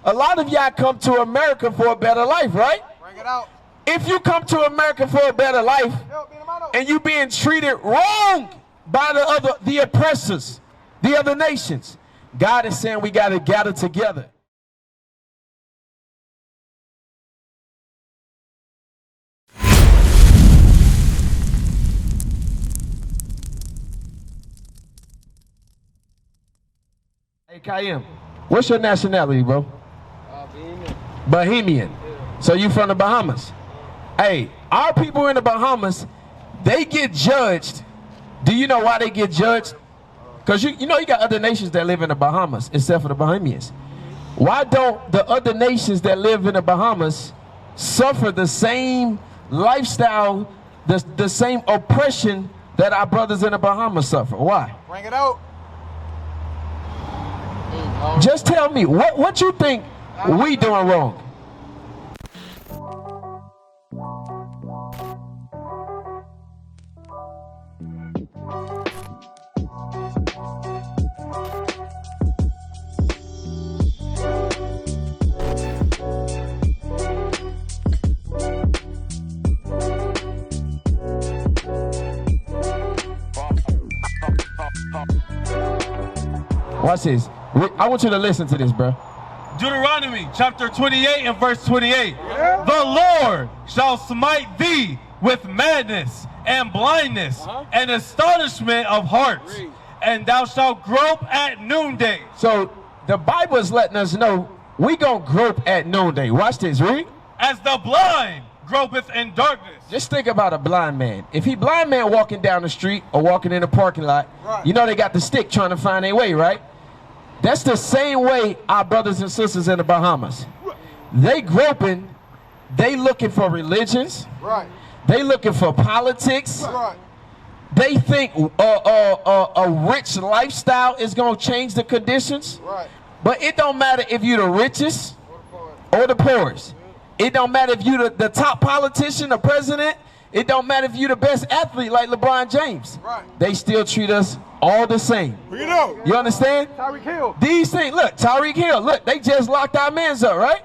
A lot of y'all come to America for a better life, right? Bring it out. If you come to America for a better life and you being treated wrong by the oppressors, the other nations, God is saying we got to gather together. Hey, Kayim, what's your nationality, bro? Bahamian. Yeah. So you from the Bahamas? Hey, our people in the Bahamas, they get judged. Do you know why they get judged? Because you know you got other nations that live in the Bahamas except for the Bahamians. Why don't the other nations that live in the Bahamas suffer the same lifestyle, the same oppression that our brothers in the Bahamas suffer? Why? Bring it out. Just tell me, what you think we doing wrong? Watch this. I want you to listen to this, bro. Deuteronomy chapter 28 and verse 28. Yeah. The Lord shall smite thee with madness and blindness and astonishment of hearts, and thou shalt grope at noonday. So the Bible is letting us know we gonna grope at noonday. Watch this, read. As the blind gropeth in darkness. Just think about a blind man. If he blind man walking down the street or walking in the parking lot, you know they got the stick trying to find their way, right? That's the same way our brothers and sisters in the Bahamas. They groping, they looking for religions. Right. They looking for politics. Right. They think a rich lifestyle is going to change the conditions. Right. But it don't matter if you're the richest or the poorest. It don't matter if you're the top politician or president. It don't matter if you're the best athlete like LeBron James. Right. They still treat us all the same. You understand? Tyreek Hill. These things, look, Tyreek Hill, look, they just locked our mans up, right?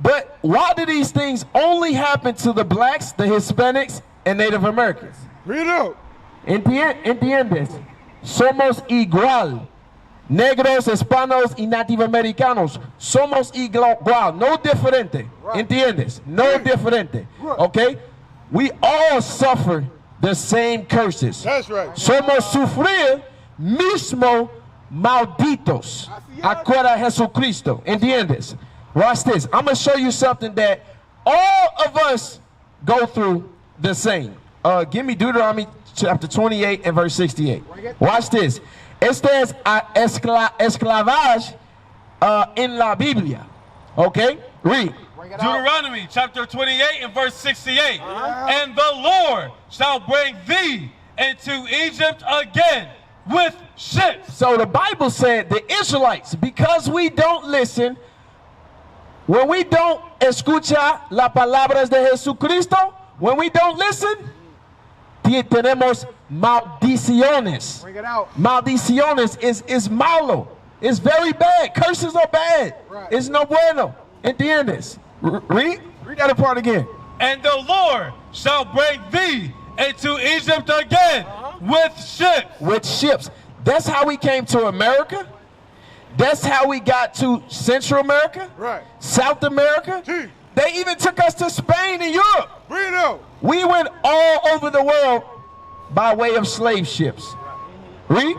But why do these things only happen to the blacks, the Hispanics, and Native Americans? ¿Entiendes? Somos igual. Negros, hispanos y Native Americanos. Somos igual. No diferente. ¿Entiendes? No diferente. Okay? We all suffer the same curses. That's right. Somos sufrir mismo malditos. Acuerda Jesucristo. ¿Entiendes? Watch this. I'm going to show you something that all of us go through the same. Give me Deuteronomy chapter 28 and verse 68. Watch this. Este es esclavage en la Biblia. Okay? Read. Deuteronomy chapter 28 and verse 68. And the Lord shall bring thee into Egypt again with ships. So the Bible said the Israelites, because we don't listen, when we don't escucha las palabras de Jesucristo, when we don't listen, tenemos maldiciones. Bring it out. Maldiciones is malo. It's very bad. Curses are bad. It's no bueno. ¿Entiendes? Read that part again. And the Lord shall bring thee into Egypt again with ships. With ships. That's how we came to America. That's how we got to Central America. Right. South America. They even took us to Spain and Europe. We went all over the world by way of slave ships. Read.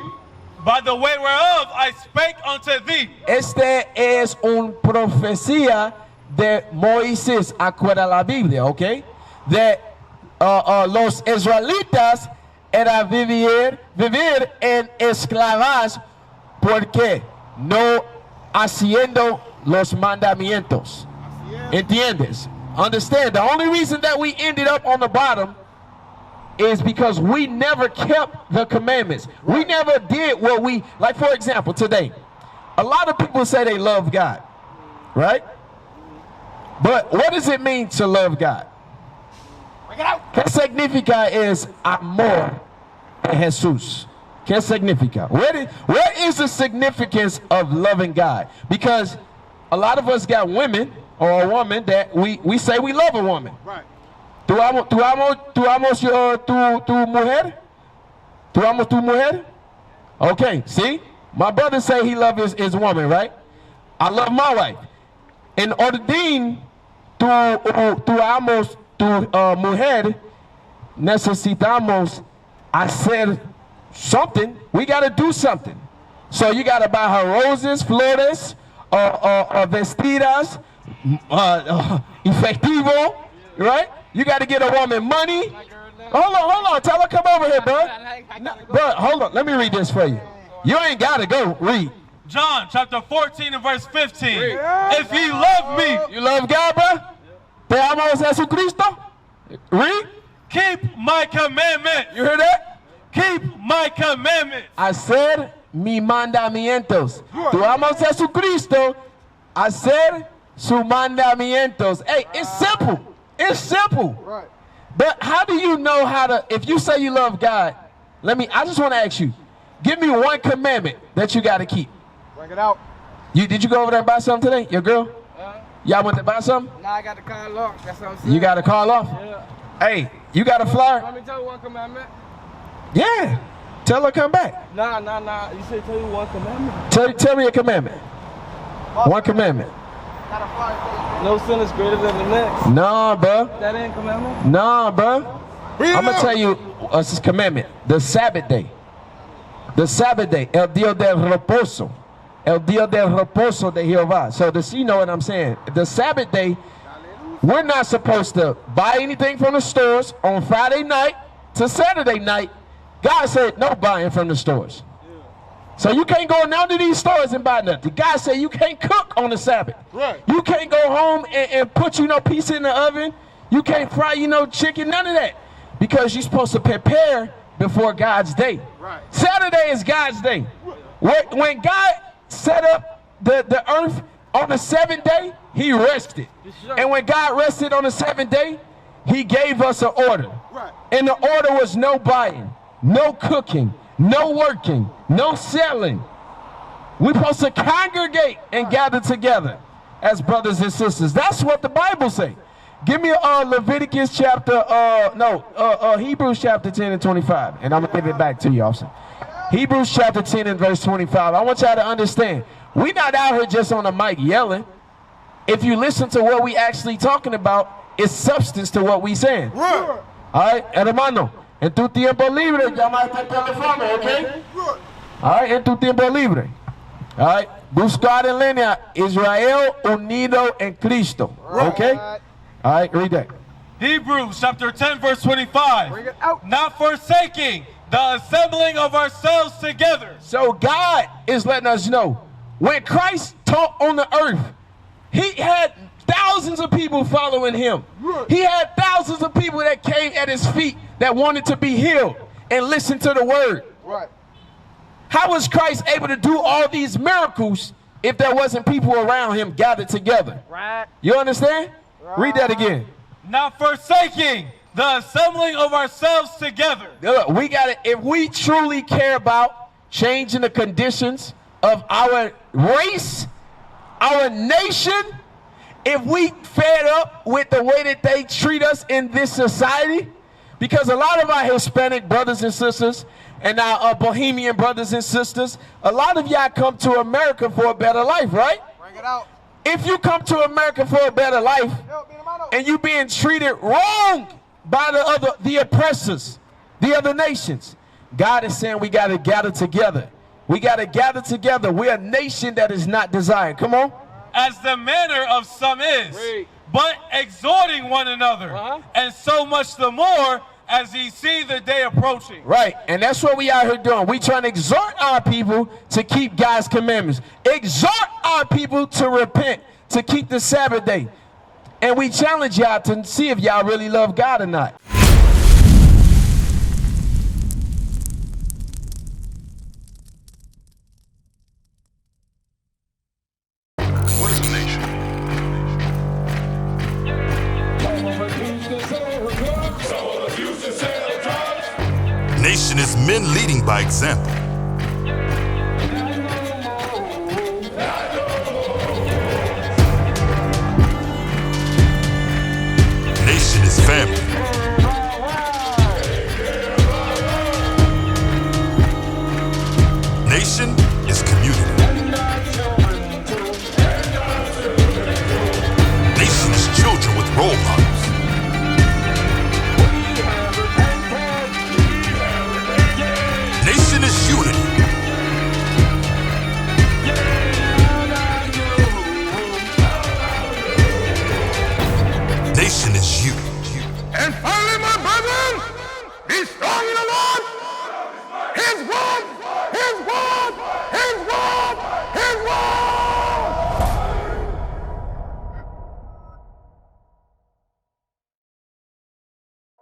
By the way whereof I spake unto thee. Este es un profecía de Moisés, acuerda la Biblia, okay? That los israelitas era vivir en esclavas porque no haciendo los mandamientos. ¿Entiendes? Understand, the only reason that we ended up on the bottom is because we never kept the commandments. We never did what we, like for example, today, a lot of people say they love God, right? But what does it mean to love God? ¿Qué significa es amor de Jesús? ¿Qué significa? What is the significance of loving God? Because a lot of us got women or a woman that we say we love a woman. Right. ¿Tú amas tu mujer? ¿Tú amas tu mujer? Okay, see? My brother say he loves his woman, right? I love my wife. En orden tú amos tu mujer, necesitamos hacer something. We got to do something. So you got to buy her roses, flores, vestidas, efectivo, right? You got to get a woman money. Hold on. Tell her come over here, bro. Bro, hold on. Let me read this for you. You ain't got to go read. John chapter 14 and verse 15. If he loved me, You love God, bro? Te amamos a Jesucristo? Read. keep my commandments. You hear that? Keep my commandments. Hacer mis mandamientos. Tú amas a Jesucristo. Hacer sus mandamientos. Hey, it's simple. It's simple. Right. But how do you know how to, if you say you love God, I just want to ask you, give me one commandment that you got to keep. Bring it out. Did you go over there and buy something today? Your girl? Y'all went to buy something? Nah, I got the call off. That's what I'm saying. You got to call off? Yeah. Hey, you got a flyer? Want me to tell you one commandment? Yeah. Tell her come back. Nah. You said tell you one commandment. Tell me a commandment. One commandment. Got a fire. No sin is greater than the next. Nah, bro. That ain't commandment? Nah, bro. I'm going to tell you this commandment. The Sabbath day. The Sabbath day. El día del reposo. El día del reposo de Jehová. So you know what I'm saying. The Sabbath day, we're not supposed to buy anything from the stores on Friday night to Saturday night. God said no buying from the stores. So you can't go none of these stores and buy nothing. God said you can't cook on the Sabbath. Right. You can't go home and put pizza in the oven. You can't fry chicken, none of that. Because you're supposed to prepare before God's day. Right. Saturday is God's day. When God set up the earth on the seventh day, he rested. And when God rested on the seventh day, he gave us an order. Right. And the order was no buying, no cooking, no working, no selling. We're supposed to congregate and gather together as brothers and sisters. That's what the Bible says. Give me Leviticus chapter, Hebrews chapter 10 and 25. And I'm going to give it back to you, officer. Hebrews chapter 10 and verse 25. I want y'all to understand, we're not out here just on the mic yelling. If you listen to what we actually talking about, it's substance to what we saying. Right. All right, hermano, en tu tiempo libre, llama a este teléfono, okay? All right, en tu tiempo libre. All right, buscar en línea, Israel unido en Cristo, okay? All right, read that. Hebrews chapter 10 verse 25. Bring it out. Not forsaking the assembling of ourselves together. So God is letting us know, when Christ taught on the earth, he had thousands of people following him. He had thousands of people that came at his feet that wanted to be healed and listen to the word. Right. How was Christ able to do all these miracles if there wasn't people around him gathered together? Right. You understand? Read that again. Not forsaking the assembling of ourselves together. Look, we gotta, if we truly care about changing the conditions of our race, our nation, if we fed up with the way that they treat us in this society, because a lot of our Hispanic brothers and sisters and our Bohemian brothers and sisters, a lot of y'all come to America for a better life, right? Bring it out. If you come to America for a better life and you being treated wrong by the oppressors, the other nations, God is saying we got to gather together. We got to gather together. We're a nation that is not desired. Come on. As the manner of some is, but exhorting one another, and so much the more as ye see the day approaching. Right, and that's what we out here doing. We trying to exhort our people to keep God's commandments. Exhort our people to repent, to keep the Sabbath day. And we challenge y'all to see if y'all really love God or not. What is a nation? Nation is men leading by example. His word